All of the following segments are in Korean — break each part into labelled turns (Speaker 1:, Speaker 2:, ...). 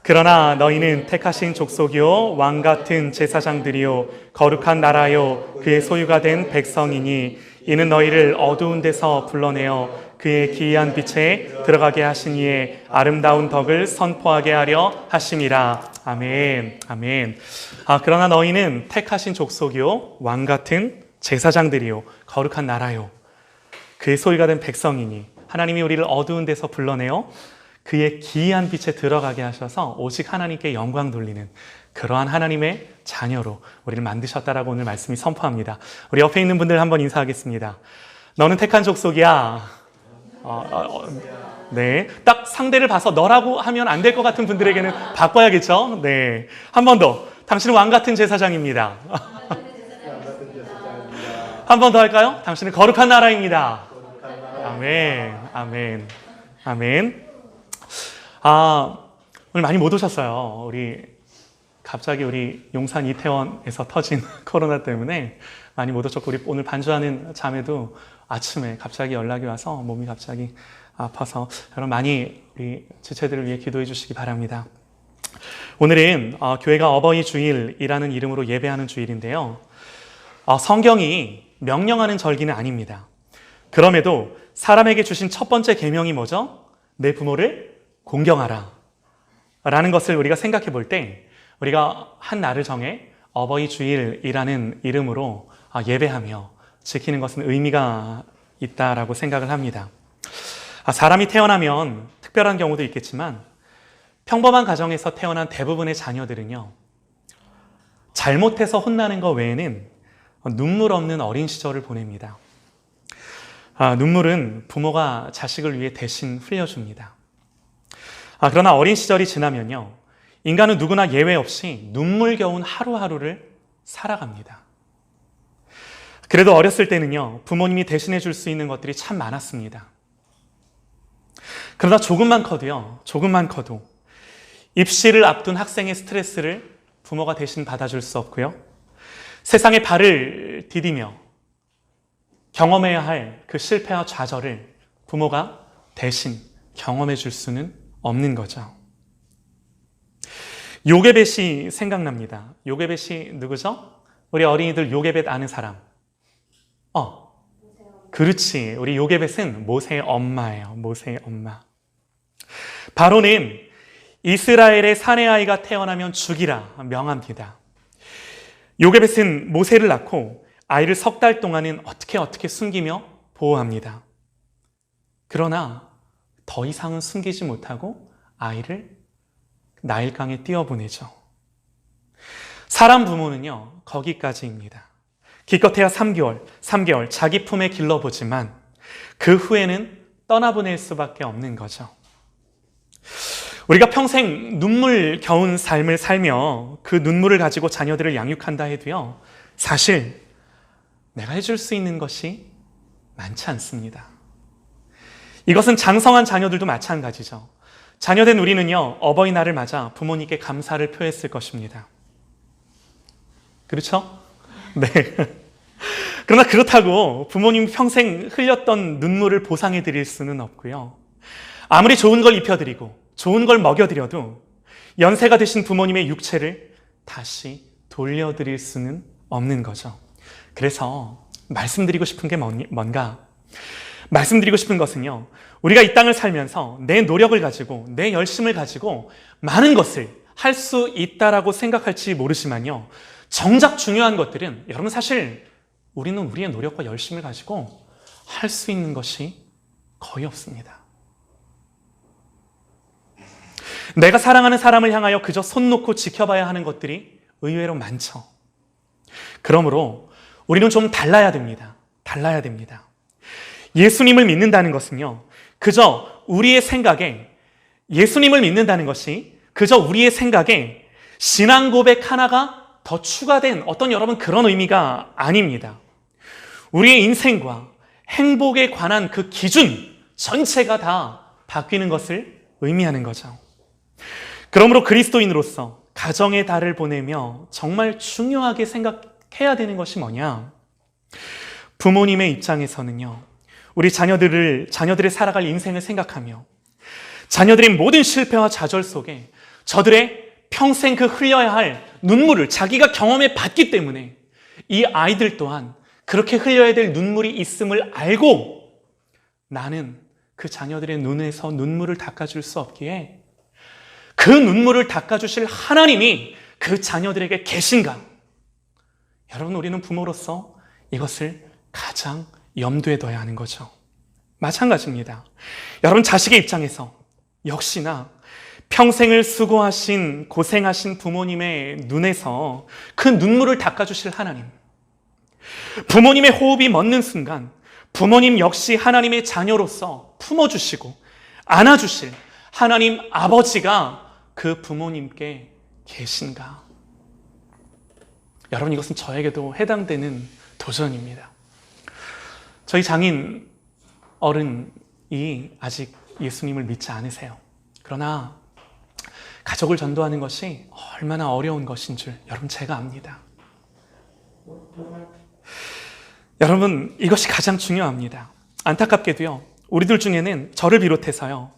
Speaker 1: 그러나 너희는 택하신 족속이요 왕 같은 제사장들이요 거룩한 나라요 그의 소유가 된 백성이니 이는 너희를 어두운 데서 불러내어 그의 기이한 빛에 들어가게 하신 이의 아름다운 덕을 선포하게 하려 하심이라. 아멘. 아멘. 그러나 너희는 택하신 족속이요 왕 같은 제사장들이요 거룩한 나라요 그의 소유가 된 백성이니 하나님이 우리를 어두운 데서 불러내어 그의 기이한 빛에 들어가게 하셔서 오직 하나님께 영광 돌리는 그러한 하나님의 자녀로 우리를 만드셨다라고 오늘 말씀이 선포합니다. 우리 옆에 있는 분들 한번 인사하겠습니다. 너는 택한 족속이야. 네, 딱 상대를 봐서 너라고 하면 안 될 것 같은 분들에게는 바꿔야겠죠? 네, 한 번 더. 당신은 왕 같은 제사장입니다. 한 번 더 할까요? 당신은 거룩한 나라입니다. 아멘, 아멘, 아멘. 오늘 많이 못 오셨어요. 갑자기 우리 용산 이태원에서 터진 코로나 때문에 많이 못 오셨고, 우리 오늘 반주하는 자매도 아침에 갑자기 연락이 와서 몸이 갑자기 아파서 여러분 많이 우리 지체들을 위해 기도해 주시기 바랍니다. 오늘은 교회가 어버이 주일이라는 이름으로 예배하는 주일인데요. 성경이 명령하는 절기는 아닙니다. 그럼에도 사람에게 주신 첫 번째 계명이 뭐죠? 내 부모를 공경하라 라는 것을 우리가 생각해 볼 때 우리가 한 날을 정해 어버이 주일이라는 이름으로 예배하며 지키는 것은 의미가 있다라고 생각을 합니다. 사람이 태어나면 특별한 경우도 있겠지만 평범한 가정에서 태어난 대부분의 자녀들은요, 잘못해서 혼나는 것 외에는 눈물 없는 어린 시절을 보냅니다. 눈물은 부모가 자식을 위해 대신 흘려줍니다. 그러나 어린 시절이 지나면요, 인간은 누구나 예외 없이 눈물겨운 하루하루를 살아갑니다. 그래도 어렸을 때는요, 부모님이 대신해 줄 수 있는 것들이 참 많았습니다. 그러나 조금만 커도 입시를 앞둔 학생의 스트레스를 부모가 대신 받아줄 수 없고요, 세상에 발을 디디며 경험해야 할 그 실패와 좌절을 부모가 대신 경험해 줄 수는 없는 거죠. 요게벳이 생각납니다. 요게벳이 누구죠? 우리 어린이들 요게벳 아는 사람. 그렇지. 우리 요게벳은 모세의 엄마예요. 모세의 엄마. 바로는 이스라엘의 사내아이가 태어나면 죽이라 명합니다. 요게벳은 모세를 낳고 아이를 석 달 동안은 어떻게 숨기며 보호합니다. 그러나 더 이상은 숨기지 못하고 아이를 나일강에 띄워보내죠. 사람 부모는요, 거기까지입니다. 기껏해야 3개월 자기 품에 길러보지만 그 후에는 떠나보낼 수밖에 없는 거죠. 우리가 평생 눈물겨운 삶을 살며 그 눈물을 가지고 자녀들을 양육한다 해도요, 사실 내가 해줄 수 있는 것이 많지 않습니다. 이것은 장성한 자녀들도 마찬가지죠. 자녀된 우리는요, 어버이날을 맞아 부모님께 감사를 표했을 것입니다. 그렇죠? 네. 그러나 그렇다고 부모님 평생 흘렸던 눈물을 보상해 드릴 수는 없고요. 아무리 좋은 걸 입혀드리고 좋은 걸 먹여드려도 연세가 되신 부모님의 육체를 다시 돌려드릴 수는 없는 거죠. 그래서 말씀드리고 싶은 게 뭔가? 말씀드리고 싶은 것은요, 우리가 이 땅을 살면서 내 노력을 가지고 내 열심을 가지고 많은 것을 할 수 있다라고 생각할지 모르지만요, 정작 중요한 것들은 여러분 사실 우리는 우리의 노력과 열심을 가지고 할 수 있는 것이 거의 없습니다. 내가 사랑하는 사람을 향하여 그저 손 놓고 지켜봐야 하는 것들이 의외로 많죠. 그러므로 우리는 좀 달라야 됩니다. 예수님을 믿는다는 것은요, 그저 우리의 생각에, 예수님을 믿는다는 것이 그저 우리의 생각에 신앙 고백 하나가 더 추가된 어떤 여러분 그런 의미가 아닙니다. 우리의 인생과 행복에 관한 그 기준 전체가 다 바뀌는 것을 의미하는 거죠. 그러므로 그리스도인으로서 가정의 달을 보내며 정말 중요하게 생각해야 되는 것이 뭐냐? 부모님의 입장에서는요, 우리 자녀들의 살아갈 인생을 생각하며 자녀들의 모든 실패와 좌절 속에 저들의 평생 그 흘려야 할 눈물을 자기가 경험해 봤기 때문에 이 아이들 또한 그렇게 흘려야 될 눈물이 있음을 알고 나는 그 자녀들의 눈에서 눈물을 닦아줄 수 없기에 그 눈물을 닦아주실 하나님이 그 자녀들에게 계신가? 여러분, 우리는 부모로서 이것을 가장 염두에 둬야 하는 거죠. 마찬가지입니다. 여러분, 자식의 입장에서 역시나 평생을 수고하신, 고생하신 부모님의 눈에서 그 눈물을 닦아주실 하나님, 부모님의 호흡이 멎는 순간 부모님 역시 하나님의 자녀로서 품어주시고 안아주실 하나님 아버지가 그 부모님께 계신가? 여러분, 이것은 저에게도 해당되는 도전입니다. 저희 장인 어른이 아직 예수님을 믿지 않으세요. 그러나 가족을 전도하는 것이 얼마나 어려운 것인 줄 여러분 제가 압니다. 여러분, 이것이 가장 중요합니다. 안타깝게도요, 우리들 중에는 저를 비롯해서요,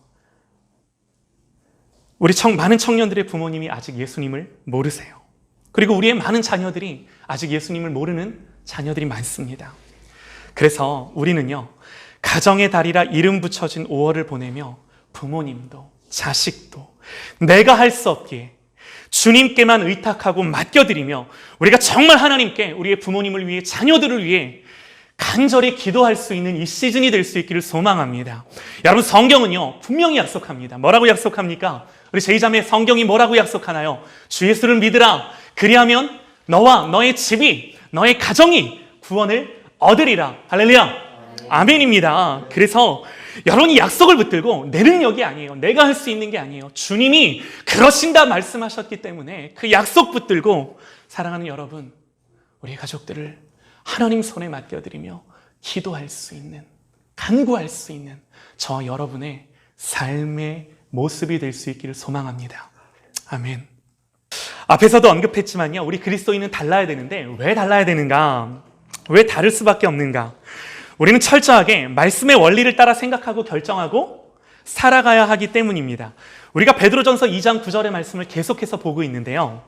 Speaker 1: 우리 많은 청년들의 부모님이 아직 예수님을 모르세요. 그리고 우리의 많은 자녀들이 아직 예수님을 모르는 자녀들이 많습니다. 그래서 우리는요, 가정의 달이라 이름 붙여진 5월을 보내며 부모님도 자식도 내가 할 수 없기에 주님께만 의탁하고 맡겨드리며 우리가 정말 하나님께 우리의 부모님을 위해, 자녀들을 위해 간절히 기도할 수 있는 이 시즌이 될 수 있기를 소망합니다. 여러분, 성경은요 분명히 약속합니다. 뭐라고 약속합니까? 우리 제2자매, 성경이 뭐라고 약속하나요? 주 예수를 믿으라. 그리하면 너와 너의 집이, 너의 가정이 구원을 얻으리라. 할렐루야. 아멘입니다. 그래서 여러분이 약속을 붙들고 내 능력이 아니에요, 내가 할 수 있는 게 아니에요, 주님이 그러신다 말씀하셨기 때문에 그 약속 붙들고 사랑하는 여러분, 우리 가족들을 하나님 손에 맡겨드리며 기도할 수 있는, 간구할 수 있는 저 여러분의 삶의 모습이 될 수 있기를 소망합니다. 아멘. 앞에서도 언급했지만요, 우리 그리스도인은 달라야 되는데 왜 달라야 되는가? 왜 다를 수밖에 없는가? 우리는 철저하게 말씀의 원리를 따라 생각하고 결정하고 살아가야 하기 때문입니다. 우리가 베드로전서 2장 9절의 말씀을 계속해서 보고 있는데요,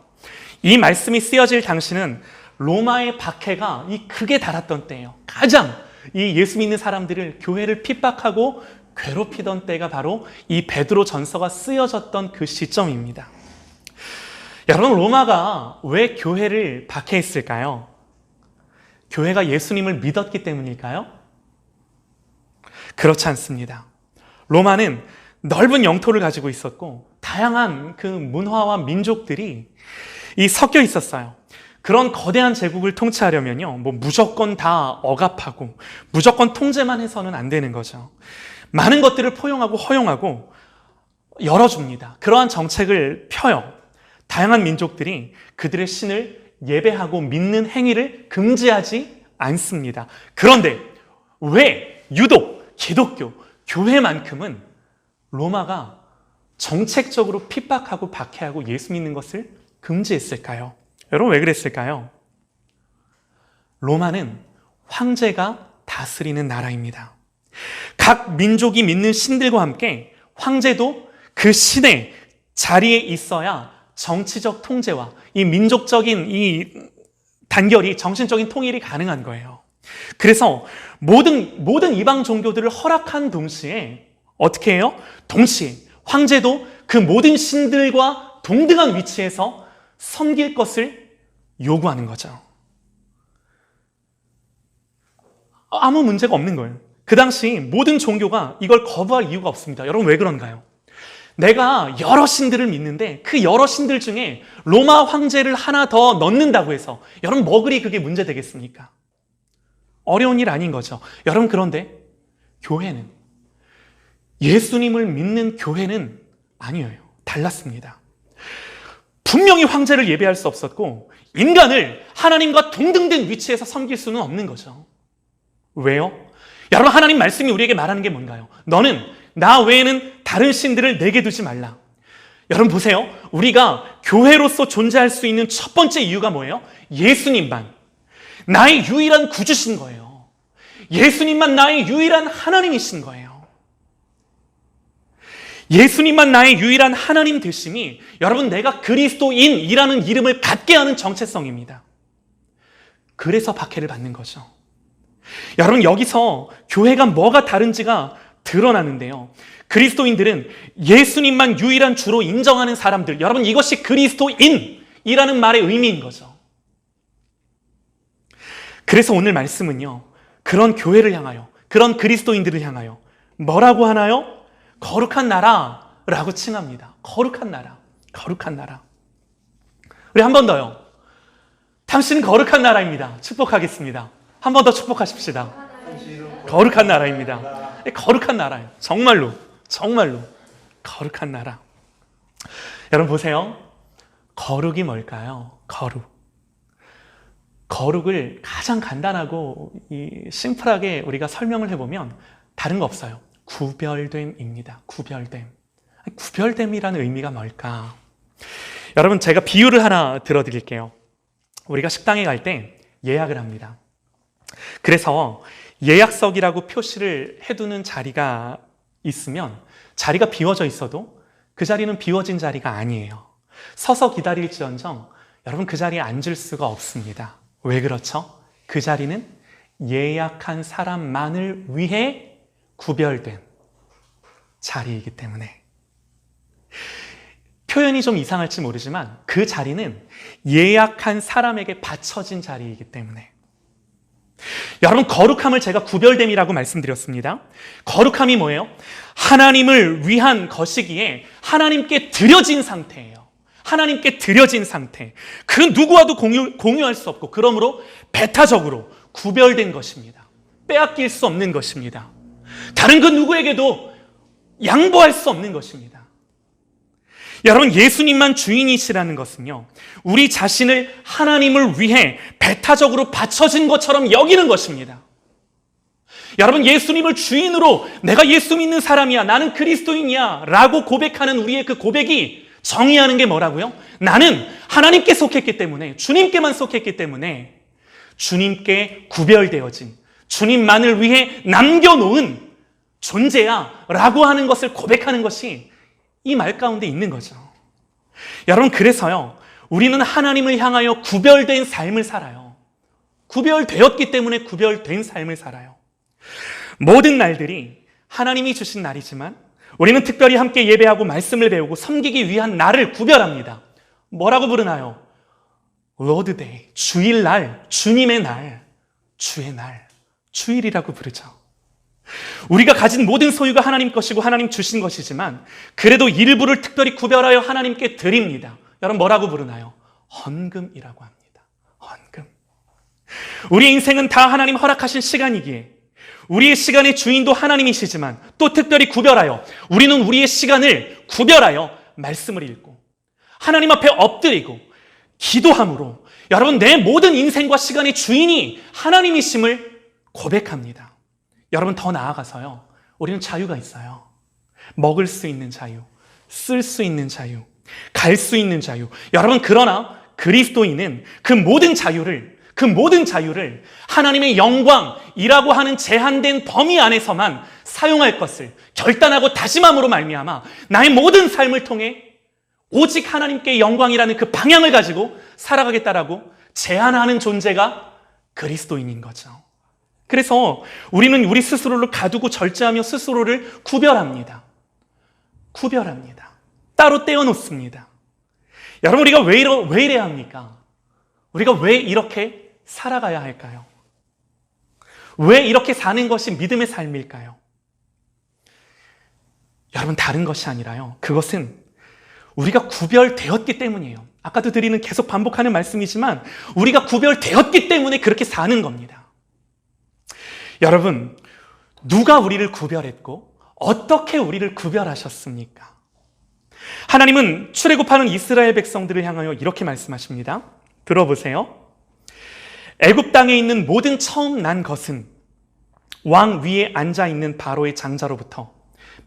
Speaker 1: 이 말씀이 쓰여질 당시는 로마의 박해가 이 극에 달았던 때예요. 가장 이 예수 믿는 사람들을, 교회를 핍박하고 괴롭히던 때가 바로 이 베드로전서가 쓰여졌던 그 시점입니다. 여러분, 로마가 왜 교회를 박해했을까요? 교회가 예수님을 믿었기 때문일까요? 그렇지 않습니다. 로마는 넓은 영토를 가지고 있었고 다양한 그 문화와 민족들이 섞여 있었어요. 그런 거대한 제국을 통치하려면요, 무조건 다 억압하고 무조건 통제만 해서는 안 되는 거죠. 많은 것들을 포용하고 허용하고 열어줍니다. 그러한 정책을 펴요. 다양한 민족들이 그들의 신을 예배하고 믿는 행위를 금지하지 않습니다. 그런데 왜 유독 기독교, 교회만큼은 로마가 정책적으로 핍박하고 박해하고 예수 믿는 것을 금지했을까요? 여러분, 왜 그랬을까요? 로마는 황제가 다스리는 나라입니다. 각 민족이 믿는 신들과 함께 황제도 그 신의 자리에 있어야 정치적 통제와 이 민족적인 이 단결이, 정신적인 통일이 가능한 거예요. 그래서 모든 이방 종교들을 허락한 동시에 어떻게 해요? 동시에 황제도 그 모든 신들과 동등한 위치에서 섬길 것을 요구하는 거죠. 아무 문제가 없는 거예요. 그 당시 모든 종교가 이걸 거부할 이유가 없습니다. 여러분, 왜 그런가요? 내가 여러 신들을 믿는데 그 여러 신들 중에 로마 황제를 하나 더 넣는다고 해서 여러분, 뭐 그리 그게 문제 되겠습니까? 어려운 일 아닌 거죠. 여러분, 그런데 교회는, 예수님을 믿는 교회는 아니에요. 달랐습니다. 분명히 황제를 예배할 수 없었고 인간을 하나님과 동등된 위치에서 섬길 수는 없는 거죠. 왜요? 여러분, 하나님 말씀이 우리에게 말하는 게 뭔가요? 너는 나 외에는 다른 신들을 내게 두지 말라. 여러분 보세요. 우리가 교회로서 존재할 수 있는 첫 번째 이유가 뭐예요? 예수님만 나의 유일한 구주신 거예요. 예수님만 나의 유일한 하나님이신 거예요. 예수님만 나의 유일한 하나님 되심이 여러분 내가 그리스도인이라는 이름을 갖게 하는 정체성입니다. 그래서 박해를 받는 거죠. 여러분 여기서 교회가 뭐가 다른지가 드러나는데요. 그리스도인들은 예수님만 유일한 주로 인정하는 사람들, 여러분 이것이 그리스도인이라는 말의 의미인 거죠. 그래서 오늘 말씀은요, 그런 교회를 향하여, 그런 그리스도인들을 향하여 뭐라고 하나요? 거룩한 나라라고 칭합니다. 거룩한 나라, 거룩한 나라. 우리 한 번 더요. 당신은 거룩한 나라입니다. 축복하겠습니다. 한 번 더 축복하십시다. 거룩한 나라입니다. 거룩한 나라예요. 정말로, 정말로 거룩한 나라. 여러분 보세요. 거룩이 뭘까요? 거룩. 거룩을 가장 간단하고 심플하게 우리가 설명을 해보면 다른 거 없어요. 구별됨입니다. 구별됨. 구별됨이라는 의미가 뭘까? 여러분 제가 비유를 하나 들어드릴게요. 우리가 식당에 갈 때 예약을 합니다. 그래서 예약석이라고 표시를 해두는 자리가 있으면 자리가 비워져 있어도 그 자리는 비워진 자리가 아니에요. 서서 기다릴지언정 여러분 그 자리에 앉을 수가 없습니다. 왜 그렇죠? 그 자리는 예약한 사람만을 위해 구별된 자리이기 때문에. 표현이 좀 이상할지 모르지만 그 자리는 예약한 사람에게 바쳐진 자리이기 때문에. 여러분 거룩함을 제가 구별됨이라고 말씀드렸습니다. 거룩함이 뭐예요? 하나님을 위한 것이기에 하나님께 드려진 상태예요. 하나님께 드려진 상태. 그 누구와도 공유할 수 없고 그러므로 배타적으로 구별된 것입니다. 빼앗길 수 없는 것입니다. 다른 그 누구에게도 양보할 수 없는 것입니다. 여러분 예수님만 주인이시라는 것은요, 우리 자신을 하나님을 위해 배타적으로 바쳐진 것처럼 여기는 것입니다. 여러분 예수님을 주인으로 내가 예수 믿는 사람이야, 나는 그리스도인이야 라고 고백하는 우리의 그 고백이 정의하는 게 뭐라고요? 나는 하나님께 속했기 때문에, 주님께만 속했기 때문에 주님께 구별되어진, 주님만을 위해 남겨놓은 존재야 라고 하는 것을 고백하는 것이 이 말 가운데 있는 거죠. 여러분 그래서요, 우리는 하나님을 향하여 구별된 삶을 살아요. 구별되었기 때문에 구별된 삶을 살아요. 모든 날들이 하나님이 주신 날이지만 우리는 특별히 함께 예배하고 말씀을 배우고 섬기기 위한 날을 구별합니다. 뭐라고 부르나요? 로드 데이, 주일날, 주님의 날, 주의 날, 주일이라고 부르죠. 우리가 가진 모든 소유가 하나님 것이고 하나님 주신 것이지만 그래도 일부를 특별히 구별하여 하나님께 드립니다. 여러분 뭐라고 부르나요? 헌금이라고 합니다. 헌금. 우리 인생은 다 하나님 허락하신 시간이기에 우리의 시간의 주인도 하나님이시지만 또 특별히 구별하여 우리는 우리의 시간을 구별하여 말씀을 읽고 하나님 앞에 엎드리고 기도함으로 여러분 내 모든 인생과 시간의 주인이 하나님이심을 고백합니다. 여러분 더 나아가서요, 우리는 자유가 있어요. 먹을 수 있는 자유, 쓸 수 있는 자유, 갈 수 있는 자유. 여러분 그러나 그리스도인은 그 모든 자유를 하나님의 영광이라고 하는 제한된 범위 안에서만 사용할 것을 결단하고 다짐함으로 말미암아 나의 모든 삶을 통해 오직 하나님께 영광이라는 그 방향을 가지고 살아가겠다라고 제안하는 존재가 그리스도인인 거죠. 그래서 우리는 우리 스스로를 가두고 절제하며 스스로를 구별합니다. 구별합니다. 따로 떼어놓습니다. 여러분 우리가 왜 이래야 합니까? 우리가 왜 이렇게 살아가야 할까요? 왜 이렇게 사는 것이 믿음의 삶일까요? 여러분 다른 것이 아니라요, 그것은 우리가 구별되었기 때문이에요. 아까도 드리는 계속 반복하는 말씀이지만 우리가 구별되었기 때문에 그렇게 사는 겁니다. 여러분 누가 우리를 구별했고 어떻게 우리를 구별하셨습니까? 하나님은 출애굽하는 이스라엘 백성들을 향하여 이렇게 말씀하십니다. 들어보세요. 애굽 땅에 있는 모든 처음 난 것은 왕 위에 앉아있는 바로의 장자로부터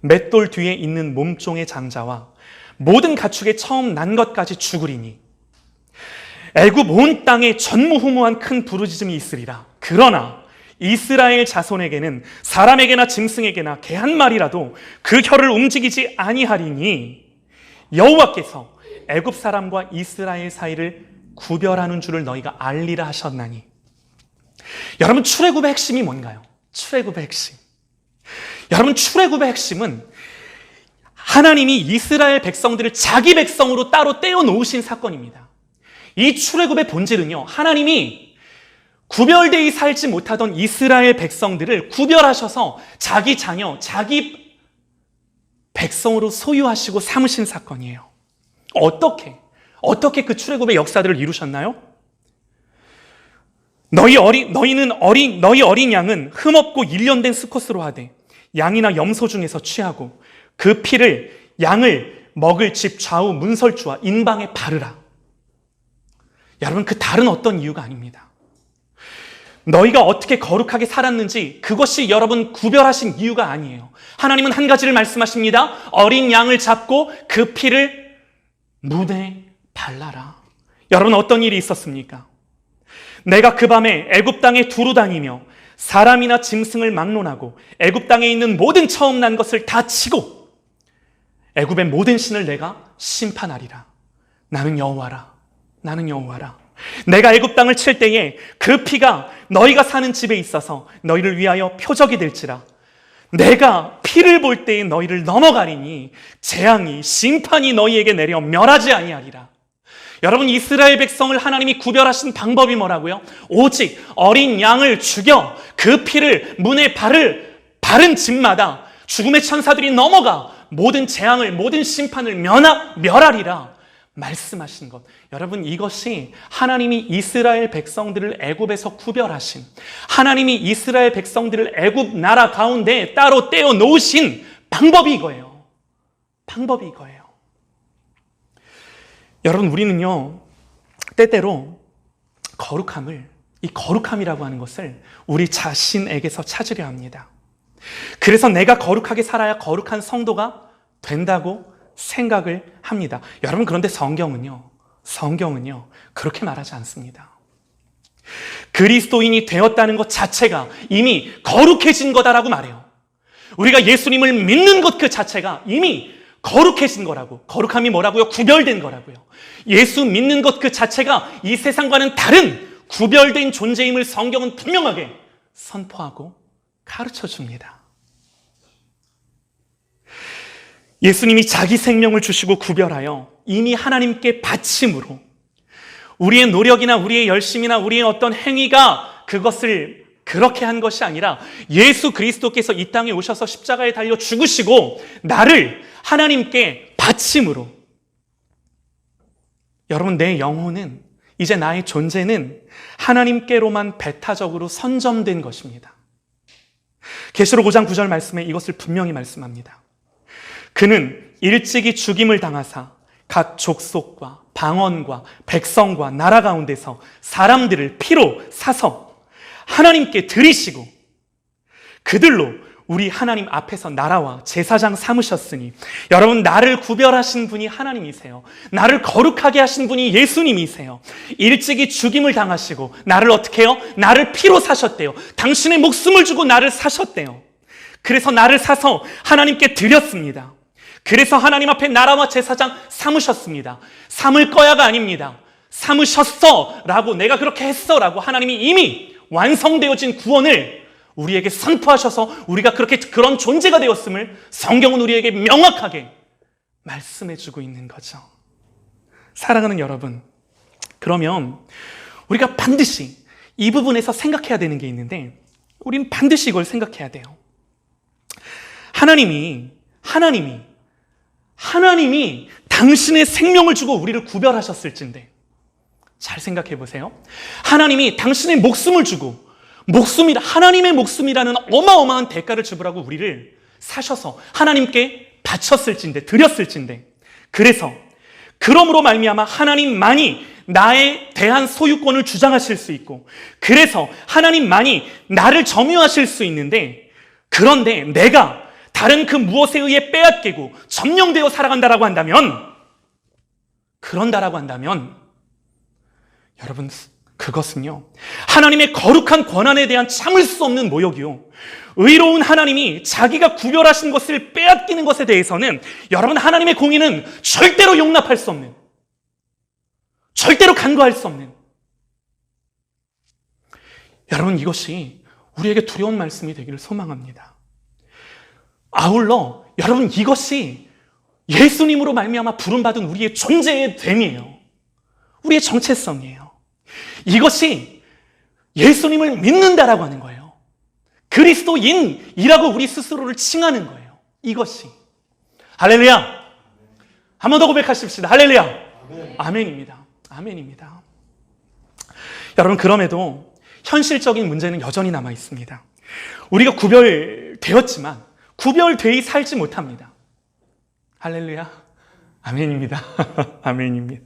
Speaker 1: 맷돌 뒤에 있는 몸종의 장자와 모든 가축의 처음 난 것까지 죽으리니 애굽 온 땅에 전무후무한 큰 부르짖음이 있으리라. 그러나 이스라엘 자손에게는 사람에게나 짐승에게나 개 한 마리라도 그 혀를 움직이지 아니하리니 여호와께서 애굽 사람과 이스라엘 사이를 구별하는 줄을 너희가 알리라 하셨나니. 여러분, 출애굽의 핵심이 뭔가요? 출애굽의 핵심. 여러분, 출애굽의 핵심은 하나님이 이스라엘 백성들을 자기 백성으로 따로 떼어 놓으신 사건입니다. 이 출애굽의 본질은요, 하나님이 구별되이 살지 못하던 이스라엘 백성들을 구별하셔서 자기 자녀, 자기 백성으로 소유하시고 삼으신 사건이에요. 어떻게 그 출애굽의 역사들을 이루셨나요? 너희 어린 양은 흠없고 일련된 수컷으로 하되 양이나 염소 중에서 취하고 그 피를 양을 먹을 집 좌우 문설주와 인방에 바르라. 여러분, 그 다른 어떤 이유가 아닙니다. 너희가 어떻게 거룩하게 살았는지 그것이 여러분 구별하신 이유가 아니에요. 하나님은 한 가지를 말씀하십니다. 어린 양을 잡고 그 피를 문에 발라라. 여러분, 어떤 일이 있었습니까? 내가 그 밤에 애굽 땅에 두루 다니며 사람이나 짐승을 막론하고 애굽 땅에 있는 모든 처음 난 것을 다 치고 애굽의 모든 신을 내가 심판하리라. 나는 여호와라. 나는 여호와라. 내가 애굽 땅을 칠 때에 그 피가 너희가 사는 집에 있어서 너희를 위하여 표적이 될지라. 내가 피를 볼 때에 너희를 넘어가리니 재앙이 심판이 너희에게 내려 멸하지 아니하리라. 여러분, 이스라엘 백성을 하나님이 구별하신 방법이 뭐라고요? 오직 어린 양을 죽여 그 피를 문에 바른 집마다 죽음의 천사들이 넘어가 모든 재앙을, 모든 심판을 멸하리라 말씀하신 것. 여러분, 이것이 하나님이 이스라엘 백성들을 애굽에서 구별하신, 하나님이 이스라엘 백성들을 애굽 나라 가운데 따로 떼어 놓으신 방법이 이거예요. 방법이 이거예요. 여러분, 우리는요, 때때로 이 거룩함이라고 하는 것을 우리 자신에게서 찾으려 합니다. 그래서 내가 거룩하게 살아야 거룩한 성도가 된다고 생각을 합니다. 여러분, 그런데 성경은요 그렇게 말하지 않습니다. 그리스도인이 되었다는 것 자체가 이미 거룩해진 거다라고 말해요. 우리가 예수님을 믿는 것 그 자체가 이미 거룩해진 거라고. 거룩함이 뭐라고요? 구별된 거라고요. 예수 믿는 것 그 자체가 이 세상과는 다른 구별된 존재임을 성경은 분명하게 선포하고 가르쳐 줍니다. 예수님이 자기 생명을 주시고 구별하여 이미 하나님께 바침으로 우리의 노력이나 우리의 열심이나 우리의 어떤 행위가 그것을 그렇게 한 것이 아니라 예수 그리스도께서 이 땅에 오셔서 십자가에 달려 죽으시고 나를 하나님께 바침으로, 여러분, 내 영혼은, 이제 나의 존재는 하나님께로만 배타적으로 선점된 것입니다. 계시록 5장 9절 말씀에 이것을 분명히 말씀합니다. 그는 일찍이 죽임을 당하사 각 족속과 방언과 백성과 나라 가운데서 사람들을 피로 사서 하나님께 드리시고 그들로 우리 하나님 앞에서 나라와 제사장 삼으셨으니, 여러분, 나를 구별하신 분이 하나님이세요. 나를 거룩하게 하신 분이 예수님이세요. 일찍이 죽임을 당하시고 나를 어떻게 해요? 나를 피로 사셨대요. 당신의 목숨을 주고 나를 사셨대요. 그래서 나를 사서 하나님께 드렸습니다. 그래서 하나님 앞에 나라와 제사장 삼으셨습니다. 삼을 거야가 아닙니다. 삼으셨어 라고, 내가 그렇게 했어 라고 하나님이 이미 완성되어진 구원을 우리에게 선포하셔서 우리가 그런 존재가 되었음을 성경은 우리에게 명확하게 말씀해주고 있는 거죠. 사랑하는 여러분, 그러면 우리가 반드시 이 부분에서 생각해야 되는 게 있는데, 우리는 반드시 이걸 생각해야 돼요. 하나님이 당신의 생명을 주고 우리를 구별하셨을진데, 잘 생각해 보세요. 하나님이 당신의 목숨을 주고, 하나님의 목숨이라는 어마어마한 대가를 지불하고 우리를 사셔서 하나님께 바쳤을진데, 드렸을진데, 그러므로 말미암아 하나님만이 나에 대한 소유권을 주장하실 수 있고, 그래서 하나님만이 나를 점유하실 수 있는데, 그런데 내가 다른 그 무엇에 의해 빼앗기고 점령되어 살아간다라고 한다면, 여러분, 그것은요, 하나님의 거룩한 권한에 대한 참을 수 없는 모욕이요, 의로운 하나님이 자기가 구별하신 것을 빼앗기는 것에 대해서는 여러분, 하나님의 공의는 절대로 용납할 수 없는, 절대로 간과할 수 없는, 여러분, 이것이 우리에게 두려운 말씀이 되기를 소망합니다. 아울러 여러분, 이것이 예수님으로 말미암아 부름받은 우리의 존재의 됨이에요. 우리의 정체성이에요. 이것이 예수님을 믿는다라고 하는 거예요. 그리스도인이라고 우리 스스로를 칭하는 거예요. 이것이. 할렐루야. 한 번 더 고백하십시다. 할렐루야. 아멘입니다. 아멘입니다. 여러분, 그럼에도 현실적인 문제는 여전히 남아 있습니다. 우리가 구별되었지만 구별되이 살지 못합니다. 할렐루야. 아멘입니다. 아멘입니다.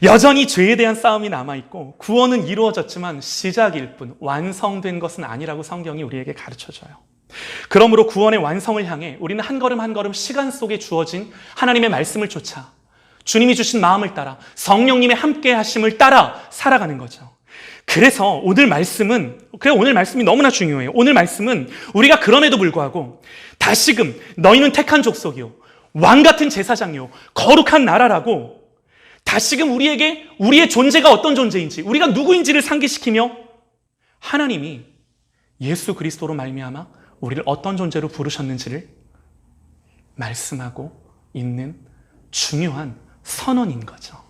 Speaker 1: 여전히 죄에 대한 싸움이 남아있고 구원은 이루어졌지만 시작일 뿐, 완성된 것은 아니라고 성경이 우리에게 가르쳐줘요. 그러므로 구원의 완성을 향해 우리는 한 걸음 한 걸음 시간 속에 주어진 하나님의 말씀을 쫓아 주님이 주신 마음을 따라 성령님의 함께 하심을 따라 살아가는 거죠. 그래서 오늘 말씀이 너무나 중요해요. 오늘 말씀은 우리가 그럼에도 불구하고 다시금 너희는 택한 족속이요, 왕같은 제사장이요, 거룩한 나라라고 다시금 우리에게 우리의 존재가 어떤 존재인지, 우리가 누구인지를 상기시키며 하나님이 예수 그리스도로 말미암아 우리를 어떤 존재로 부르셨는지를 말씀하고 있는 중요한 선언인 거죠.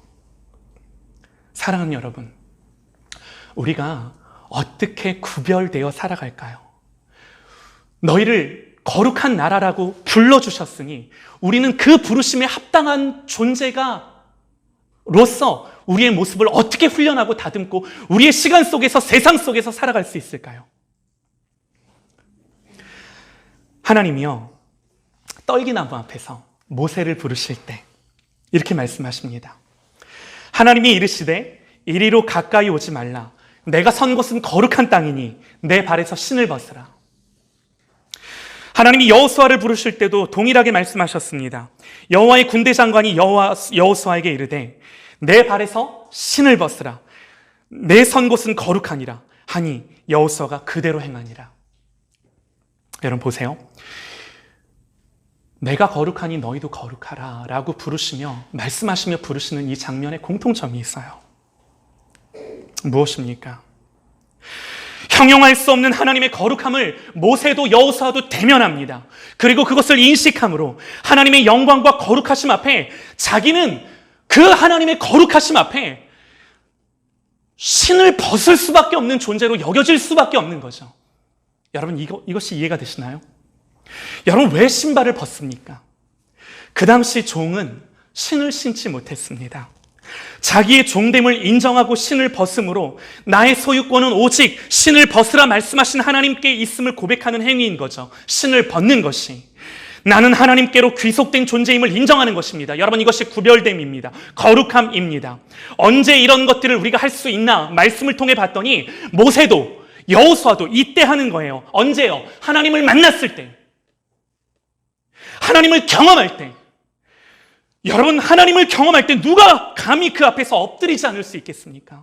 Speaker 1: 사랑하는 여러분, 우리가 어떻게 구별되어 살아갈까요? 너희를 거룩한 나라라고 불러주셨으니 우리는 그 부르심에 합당한 존재가로서 우리의 모습을 어떻게 훈련하고 다듬고 우리의 시간 속에서, 세상 속에서 살아갈 수 있을까요? 하나님이요, 떨기나무 앞에서 모세를 부르실 때 이렇게 말씀하십니다. 하나님이 이르시되 이리로 가까이 오지 말라. 내가 선 곳은 거룩한 땅이니 내 발에서 신을 벗으라. 하나님이 여호수아를 부르실 때도 동일하게 말씀하셨습니다. 여호와의 군대 장관이 여호수아에게 이르되 내 발에서 신을 벗으라. 내 선 곳은 거룩하니라 하니 여호수아가 그대로 행하니라. 여러분 보세요. 내가 거룩하니 너희도 거룩하라 라고 부르시며 말씀하시며 부르시는 이 장면에 공통점이 있어요. 무엇입니까? 형용할 수 없는 하나님의 거룩함을 모세도 여호수아도 대면합니다. 그리고 그것을 인식함으로 하나님의 영광과 거룩하심 앞에 자기는 그 하나님의 거룩하심 앞에 신을 벗을 수밖에 없는 존재로 여겨질 수밖에 없는 거죠. 여러분, 이것이 이해가 되시나요? 여러분, 왜 신발을 벗습니까? 그 당시 종은 신을 신지 못했습니다. 자기의 종됨을 인정하고 신을 벗음으로 나의 소유권은 오직 신을 벗으라 말씀하신 하나님께 있음을 고백하는 행위인 거죠. 신을 벗는 것이. 나는 하나님께로 귀속된 존재임을 인정하는 것입니다. 여러분, 이것이 구별됨입니다. 거룩함입니다. 언제 이런 것들을 우리가 할 수 있나 말씀을 통해 봤더니 모세도 여호수아도 이때 하는 거예요. 언제요? 하나님을 만났을 때, 하나님을 경험할 때. 여러분, 하나님을 경험할 때 누가 감히 그 앞에서 엎드리지 않을 수 있겠습니까?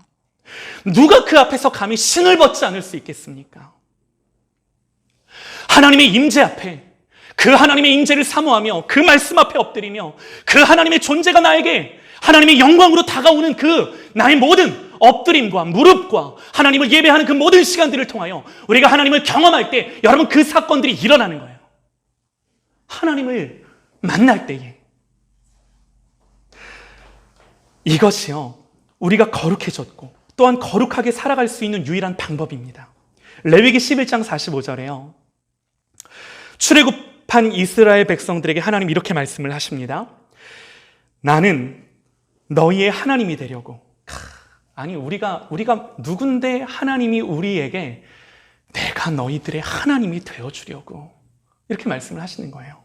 Speaker 1: 누가 그 앞에서 감히 신을 벗지 않을 수 있겠습니까? 하나님의 임재 앞에, 그 하나님의 임재를 사모하며 그 말씀 앞에 엎드리며 그 하나님의 존재가 나에게 하나님의 영광으로 다가오는 그 나의 모든 엎드림과 무릎과 하나님을 예배하는 그 모든 시간들을 통하여 우리가 하나님을 경험할 때, 여러분, 그 사건들이 일어나는 거예요. 하나님을 만날 때에. 이것이요, 우리가 거룩해졌고 또한 거룩하게 살아갈 수 있는 유일한 방법입니다. 레위기 11장 45절에요. 출애굽한 이스라엘 백성들에게 하나님 이렇게 말씀을 하십니다. 나는 너희의 하나님이 되려고. 아니, 우리가 누군데 하나님이 우리에게 내가 너희들의 하나님이 되어주려고 이렇게 말씀을 하시는 거예요.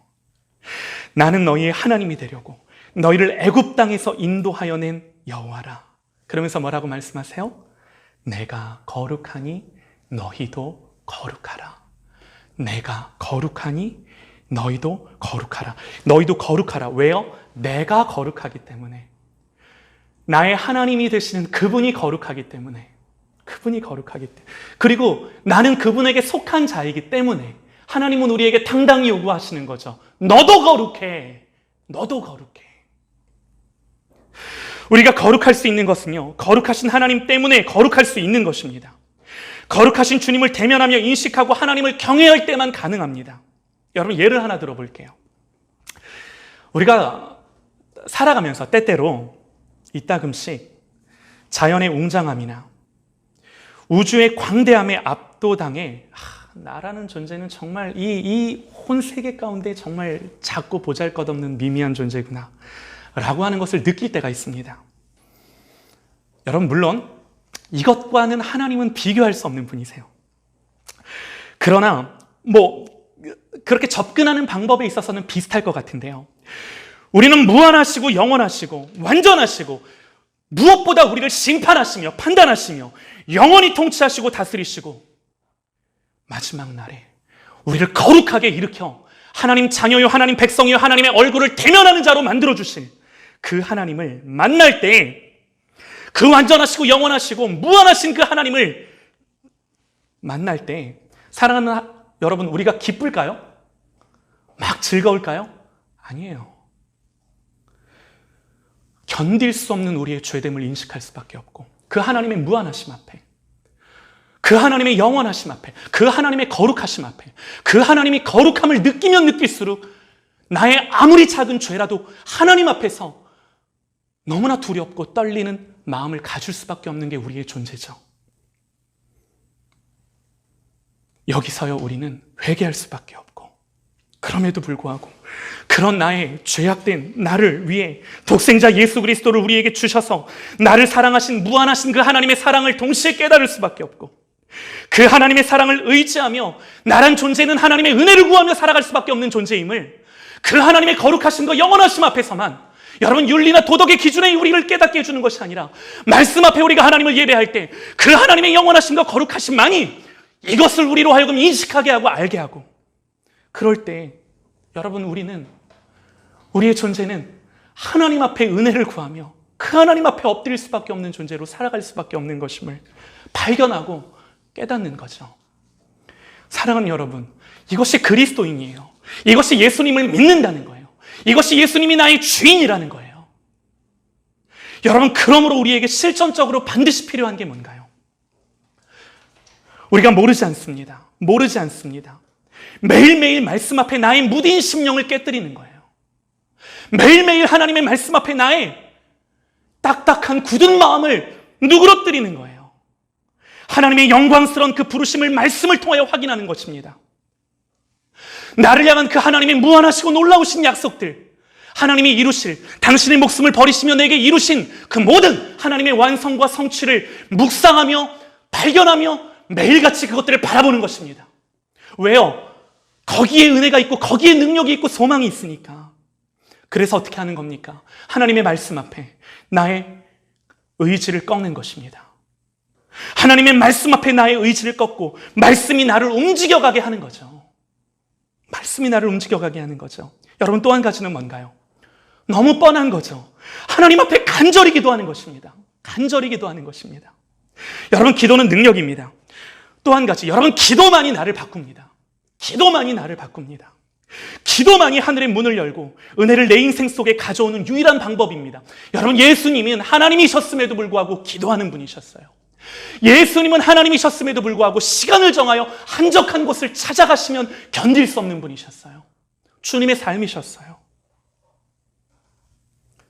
Speaker 1: 나는 너희의 하나님이 되려고 너희를 애굽 땅에서 인도하여 낸 여호와라. 그러면서 뭐라고 말씀하세요? 내가 거룩하니 너희도 거룩하라. 내가 거룩하니 너희도 거룩하라. 너희도 거룩하라. 왜요? 내가 거룩하기 때문에. 나의 하나님이 되시는 그분이 거룩하기 때문에, 그리고 나는 그분에게 속한 자이기 때문에 하나님은 우리에게 당당히 요구하시는 거죠. 너도 거룩해. 우리가 거룩할 수 있는 것은요, 거룩하신 하나님 때문에 거룩할 수 있는 것입니다. 거룩하신 주님을 대면하며 인식하고 하나님을 경외할 때만 가능합니다. 여러분, 예를 하나 들어볼게요. 우리가 살아가면서 때때로 이따금씩 자연의 웅장함이나 우주의 광대함에 압도당해 나라는 존재는 정말 이 온 세계 가운데 정말 작고 보잘것없는 미미한 존재구나 라고 하는 것을 느낄 때가 있습니다. 여러분, 물론 이것과는 하나님은 비교할 수 없는 분이세요. 그러나 그렇게 접근하는 방법에 있어서는 비슷할 것 같은데요. 우리는 무한하시고 영원하시고 완전하시고 무엇보다 우리를 심판하시며 판단하시며 영원히 통치하시고 다스리시고 마지막 날에 우리를 거룩하게 일으켜 하나님 자녀요, 하나님 백성이요, 하나님의 얼굴을 대면하는 자로 만들어주신 그 하나님을 만날 때, 그 완전하시고 영원하시고 무한하신 그 하나님을 만날 때 사랑하는 여러분, 우리가 기쁠까요? 막 즐거울까요? 아니에요. 견딜 수 없는 우리의 죄됨을 인식할 수밖에 없고, 그 하나님의 무한하심 앞에, 그 하나님의 영원하심 앞에, 그 하나님의 거룩하심 앞에, 그 하나님이 거룩함을 느끼면 느낄수록 나의 아무리 작은 죄라도 하나님 앞에서 너무나 두렵고 떨리는 마음을 가질 수밖에 없는 게 우리의 존재죠. 여기서요, 우리는 회개할 수밖에 없고, 그럼에도 불구하고 그런 나의 죄악된 나를 위해 독생자 예수 그리스도를 우리에게 주셔서 나를 사랑하신 무한하신 그 하나님의 사랑을 동시에 깨달을 수밖에 없고, 그 하나님의 사랑을 의지하며 나란 존재는 하나님의 은혜를 구하며 살아갈 수밖에 없는 존재임을, 그 하나님의 거룩하심과 영원하심 앞에서만, 여러분, 윤리나 도덕의 기준에 우리를 깨닫게 해주는 것이 아니라 말씀 앞에 우리가 하나님을 예배할 때 그 하나님의 영원하심과 거룩하심만이 이것을 우리로 하여금 인식하게 하고 알게 하고, 그럴 때 여러분, 우리의 존재는 하나님 앞에 은혜를 구하며 그 하나님 앞에 엎드릴 수밖에 없는 존재로 살아갈 수밖에 없는 것임을 발견하고 깨닫는 거죠. 사랑하는 여러분, 이것이 그리스도인이에요. 이것이 예수님을 믿는다는 거예요. 이것이 예수님이 나의 주인이라는 거예요. 여러분, 그러므로 우리에게 실전적으로 반드시 필요한 게 뭔가요? 우리가 모르지 않습니다. 매일매일 말씀 앞에 나의 무딘 심령을 깨뜨리는 거예요. 매일매일 하나님의 말씀 앞에 나의 딱딱한 굳은 마음을 누그러뜨리는 거예요. 하나님의 영광스러운 그 부르심을 말씀을 통하여 확인하는 것입니다. 나를 향한 그 하나님의 무한하시고 놀라우신 약속들, 하나님이 이루실, 당신의 목숨을 버리시며 내게 이루신 그 모든 하나님의 완성과 성취를 묵상하며 발견하며 매일같이 그것들을 바라보는 것입니다. 왜요? 거기에 은혜가 있고 거기에 능력이 있고 소망이 있으니까. 그래서 어떻게 하는 겁니까? 하나님의 말씀 앞에 나의 의지를 꺾는 것입니다. 하나님의 말씀 앞에 나의 의지를 꺾고 말씀이 나를 움직여가게 하는 거죠. 여러분, 또 한 가지는 뭔가요? 너무 뻔한 거죠. 하나님 앞에 간절히 기도하는 것입니다. 여러분, 기도는 능력입니다. 또 한 가지, 여러분, 기도만이 나를 바꿉니다. 기도만이 하늘의 문을 열고 은혜를 내 인생 속에 가져오는 유일한 방법입니다. 여러분, 예수님은 하나님이셨음에도 불구하고 기도하는 분이셨어요. 예수님은 하나님이셨음에도 불구하고 시간을 정하여 한적한 곳을 찾아가시면 견딜 수 없는 분이셨어요. 주님의 삶이셨어요.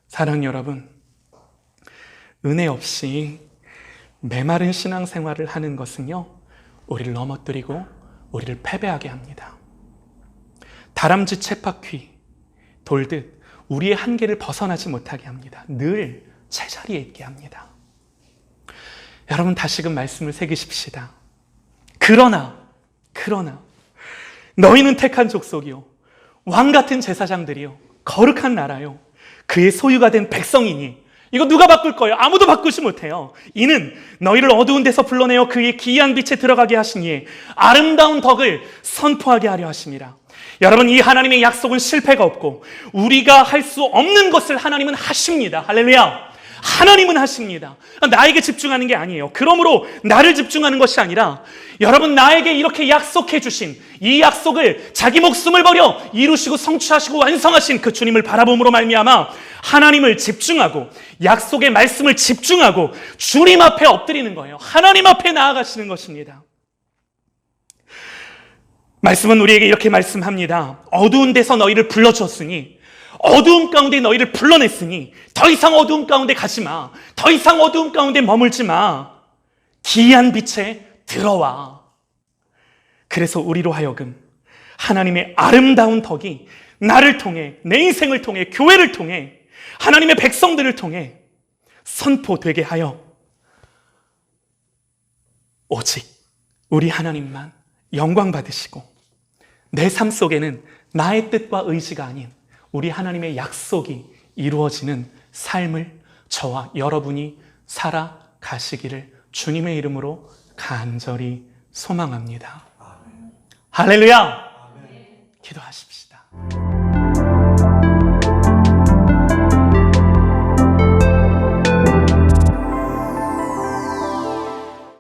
Speaker 1: 사랑하는 여러분, 은혜 없이 메마른 신앙생활을 하는 것은요, 우리를 넘어뜨리고 우리를 패배하게 합니다. 다람쥐 쳇바퀴 돌듯 우리의 한계를 벗어나지 못하게 합니다. 늘 제자리에 있게 합니다. 여러분, 다시금 말씀을 새기십시다. 그러나 너희는 택한 족속이요, 왕같은 제사장들이요, 거룩한 나라요, 그의 소유가 된 백성이니. 이거 누가 바꿀 거예요? 아무도 바꾸지 못해요. 이는 너희를 어두운 데서 불러내어 그의 기이한 빛에 들어가게 하신 이의 아름다운 덕을 선포하게 하려 하심이라. 여러분, 이 하나님의 약속은 실패가 없고 우리가 할 수 없는 것을 하나님은 하십니다. 할렐루야. 하나님은 하십니다. 나에게 집중하는 게 아니에요. 그러므로 나를 집중하는 것이 아니라 여러분 나에게 이렇게 약속해 주신 이 약속을 자기 목숨을 버려 이루시고 성취하시고 완성하신 그 주님을 바라봄으로 말미암아 하나님을 집중하고 약속의 말씀을 집중하고 주님 앞에 엎드리는 거예요. 하나님 앞에 나아가시는 것입니다. 말씀은 우리에게 이렇게 말씀합니다. 어두운 데서 너희를 불러주었으니 어두움 가운데 너희를 불러냈으니 더 이상 어두움 가운데 가지 마. 더 이상 어두움 가운데 머물지 마. 기이한 빛에 들어와. 그래서 우리로 하여금 하나님의 아름다운 덕이 나를 통해, 내 인생을 통해, 교회를 통해, 하나님의 백성들을 통해 선포되게 하여 오직 우리 하나님만 영광 받으시고 내 삶 속에는 나의 뜻과 의지가 아닌 우리 하나님의 약속이 이루어지는 삶을 저와 여러분이 살아가시기를 주님의 이름으로 간절히 소망합니다. 할렐루야! 기도하십시다.